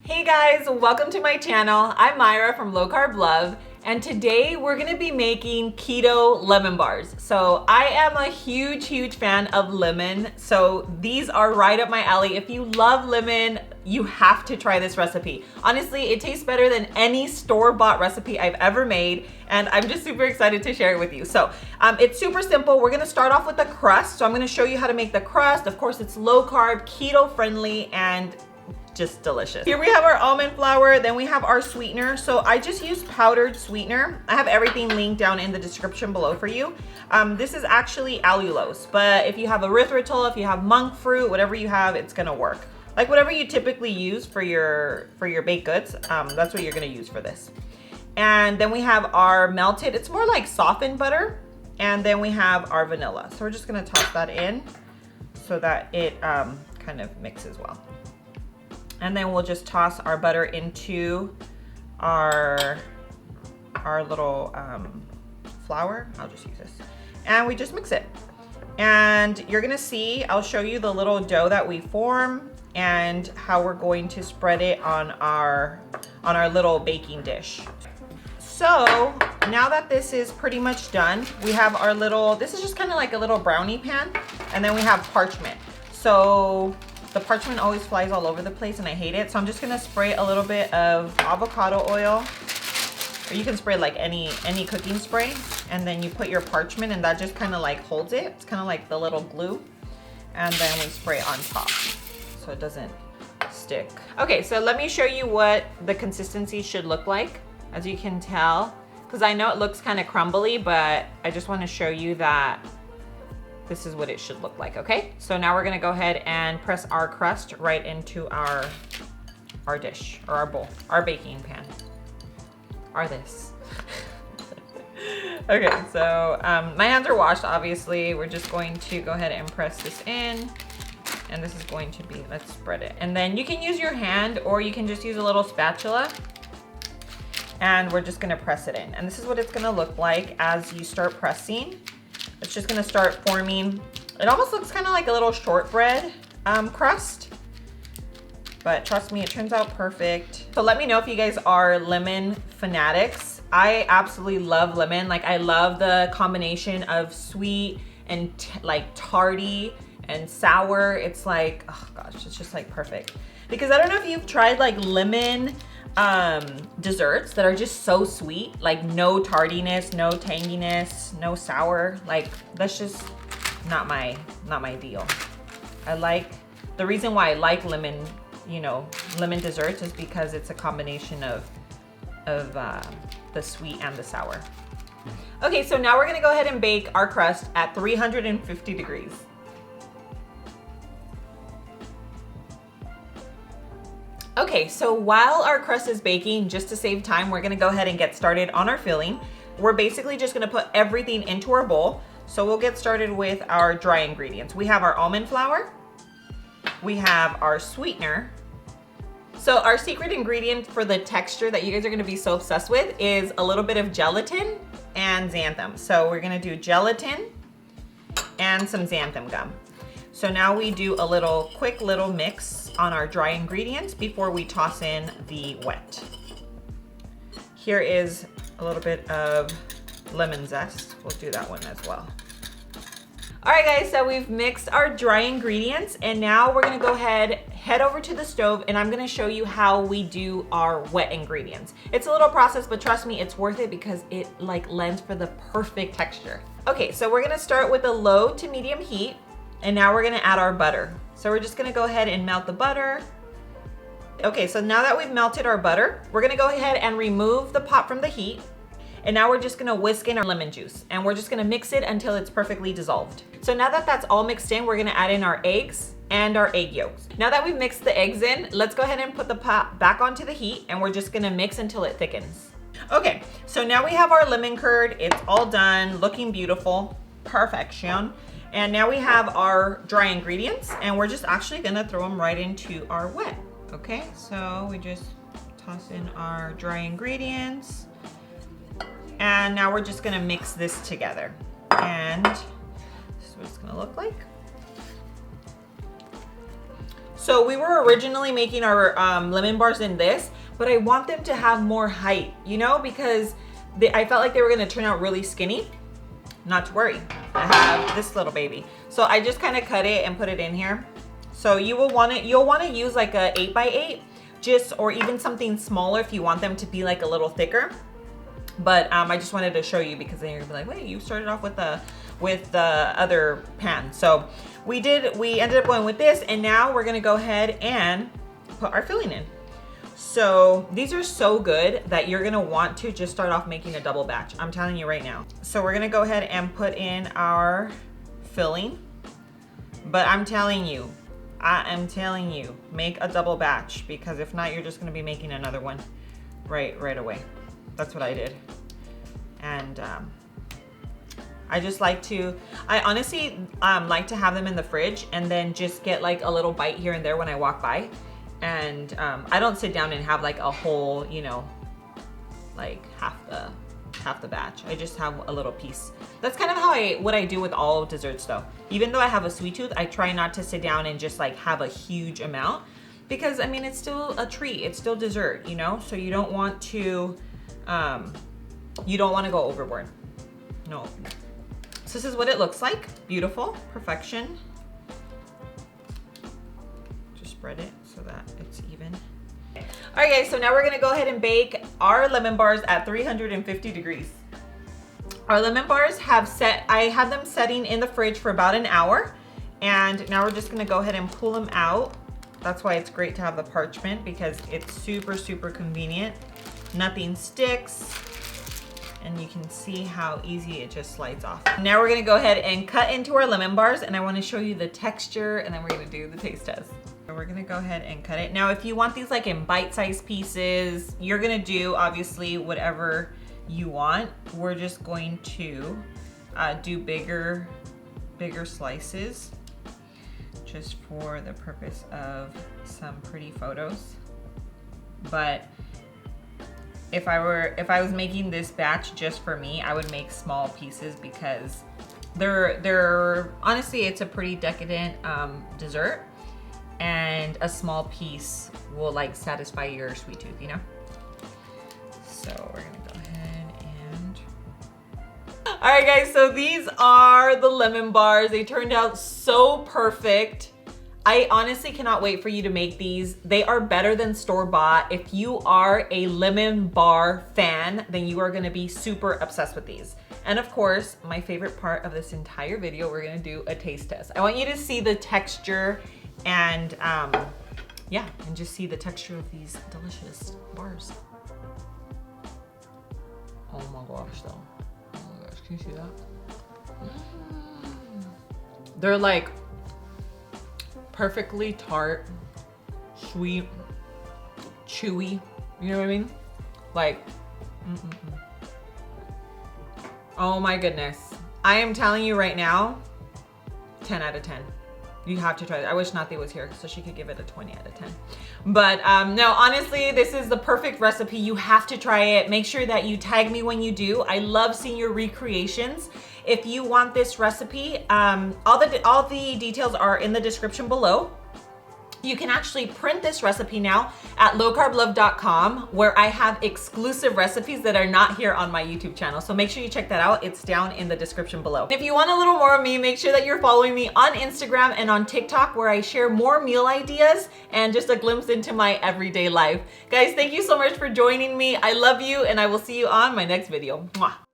Hey guys, welcome to my channel. I'm Myra from Low Carb Love, and today we're gonna be making keto lemon bars. So I am a huge fan of lemon, so these are right up my alley. If you love lemon, you have to try this recipe. Honestly, it tastes better than any store-bought recipe I've ever made, and I'm just super excited to share it with you. So it's super simple. We're gonna start off with the crust. So I'm gonna show you how to make the crust. Of course, it's low carb, keto friendly, and just delicious. Here we have our almond flour, then we have our sweetener. So I just use powdered sweetener. I have everything linked down in the description below for you. This is actually allulose, but if you have erythritol, if you have monk fruit, whatever you have, it's gonna work. Like whatever you typically use for your baked goods, that's what you're gonna use for this. And then we have our melted, it's more like softened butter. And then we have our vanilla. So we're just gonna toss that in so that it kind of mixes well. And then we'll just toss our butter into our little flour. I'll just use this. And we just mix it. And you're gonna see, I'll show you the little dough that we form and how we're going to spread it on our little baking dish. So now that this is pretty much done, we have our little, this is just kind of like a little brownie pan. And then we have parchment. So the parchment always flies all over the place and I hate it. So I'm just gonna spray a little bit of avocado oil, or you can spray like any cooking spray, and then you put your parchment and that just kind of like holds it. It's kind of like the little glue. And then we spray on top so it doesn't stick. Okay, so let me show you what the consistency should look like. As you can tell, because I know it looks kind of crumbly, but I just want to show you that this is what it should look like, okay? So now we're gonna go ahead and press our crust right into our dish, or our bowl, our baking pan, or this. Okay, so my hands are washed, obviously. We're just going to go ahead and press this in, and this is going to be, let's spread it. And then you can use your hand, or you can just use a little spatula, and we're just gonna press it in. And this is what it's gonna look like as you start pressing. It's just gonna start forming. It almost looks kind of like a little shortbread crust, but trust me, it turns out perfect. So let me know if you guys are lemon fanatics. I absolutely love lemon. Like I love the combination of sweet and like tarty and sour. It's like, oh gosh, it's just like perfect. Because I don't know if you've tried like lemon desserts that are just so sweet, like no tardiness, no tanginess, no sour. Like that's just not my deal. I like, the reason why I like lemon, you know, lemon desserts is because it's a combination of the sweet and the sour. Okay, so now we're gonna go ahead and bake our crust at 350 degrees. Okay, so while our crust is baking, just to save time, we're gonna go ahead and get started on our filling. We're basically just gonna put everything into our bowl. So we'll get started with our dry ingredients. We have our almond flour. We have our sweetener. So our secret ingredient for the texture that you guys are gonna be so obsessed with is a little bit of gelatin and xanthan. So we're gonna do gelatin and some xanthan gum. So now we do a quick little mix on our dry ingredients before we toss in the wet. Here is a little bit of lemon zest. We'll do that one as well. All right guys, so we've mixed our dry ingredients and now we're gonna go head over to the stove and I'm gonna show you how we do our wet ingredients. It's a little process, but trust me, it's worth it because it like lends for the perfect texture. Okay, so we're gonna start with a low to medium heat. And now we're gonna add our butter. So we're just gonna go ahead and melt the butter. Okay, so now that we've melted our butter, we're gonna go ahead and remove the pot from the heat. And now we're just gonna whisk in our lemon juice. And we're just gonna mix it until it's perfectly dissolved. So now that that's all mixed in, we're gonna add in our eggs and our egg yolks. Now that we've mixed the eggs in, let's go ahead and put the pot back onto the heat and we're just gonna mix until it thickens. Okay, so now we have our lemon curd. It's all done, looking beautiful, perfection. And now we have our dry ingredients and we're just actually gonna throw them right into our wet. Okay, so we just toss in our dry ingredients and now we're just gonna mix this together. And this is what it's gonna look like. So we were originally making our lemon bars in this, but I want them to have more height, you know, because I felt like they were gonna turn out really skinny. Not to worry, I have this little baby. So I just kind of cut it and put it in here. So you'll want to use like a 8x8, or even something smaller if you want them to be like a little thicker. But I just wanted to show you, because then you're gonna be like, wait, you started off with the other pan. So we ended up going with this, and now we're gonna go ahead and put our filling in. So these are so good that you're gonna want to just start off making a double batch. I'm telling you right now. So we're gonna go ahead and put in our filling. But I am telling you, make a double batch, because if not, you're just gonna be making another one right away. That's what I did. And I honestly like to have them in the fridge and then just get like a little bite here and there when I walk by. And I don't sit down and have like a whole, you know, like half the batch. I just have a little piece. That's kind of what I do with all desserts though. Even though I have a sweet tooth, I try not to sit down and just like have a huge amount, because I mean, it's still a treat. It's still dessert, you know? So you don't want to go overboard. No. So this is what it looks like. Beautiful, perfection. Just spread it so that it's even. All right guys, so now we're gonna go ahead and bake our lemon bars at 350 degrees. Our lemon bars I had them setting in the fridge for about an hour, and now we're just gonna go ahead and pull them out. That's why it's great to have the parchment, because it's super, super convenient. Nothing sticks, and you can see how easy it just slides off. Now we're gonna go ahead and cut into our lemon bars, and I wanna show you the texture, and then we're gonna do the taste test. So we're gonna go ahead and cut it. Now, if you want these like in bite-sized pieces, you're gonna do obviously whatever you want. We're just going to do bigger slices, just for the purpose of some pretty photos. But if I was making this batch just for me, I would make small pieces, because they're honestly, it's a pretty decadent dessert, and a small piece will like satisfy your sweet tooth, you know? So we're gonna go ahead and... All right guys, so these are the lemon bars. They turned out so perfect. I honestly cannot wait for you to make these. They are better than store-bought. If you are a lemon bar fan, then you are gonna be super obsessed with these. And of course, my favorite part of this entire video, we're gonna do a taste test. I want you to see the texture and yeah, and just see the texture of these delicious bars. Oh my gosh, though. Oh my gosh, can you see that? They're like perfectly tart, sweet, chewy, you know what I mean? Like, oh my goodness. I am telling you right now, 10 out of 10. You have to try it. I wish Nathi was here so she could give it a 20 out of 10. But no, honestly, this is the perfect recipe. You have to try it. Make sure that you tag me when you do. I love seeing your recreations. If you want this recipe, all the details are in the description below. You can actually print this recipe now at lowcarblove.com, where I have exclusive recipes that are not here on my YouTube channel. So make sure you check that out. It's down in the description below. If you want a little more of me, make sure that you're following me on Instagram and on TikTok, where I share more meal ideas and just a glimpse into my everyday life. Guys, thank you so much for joining me. I love you, and I will see you on my next video. Mwah.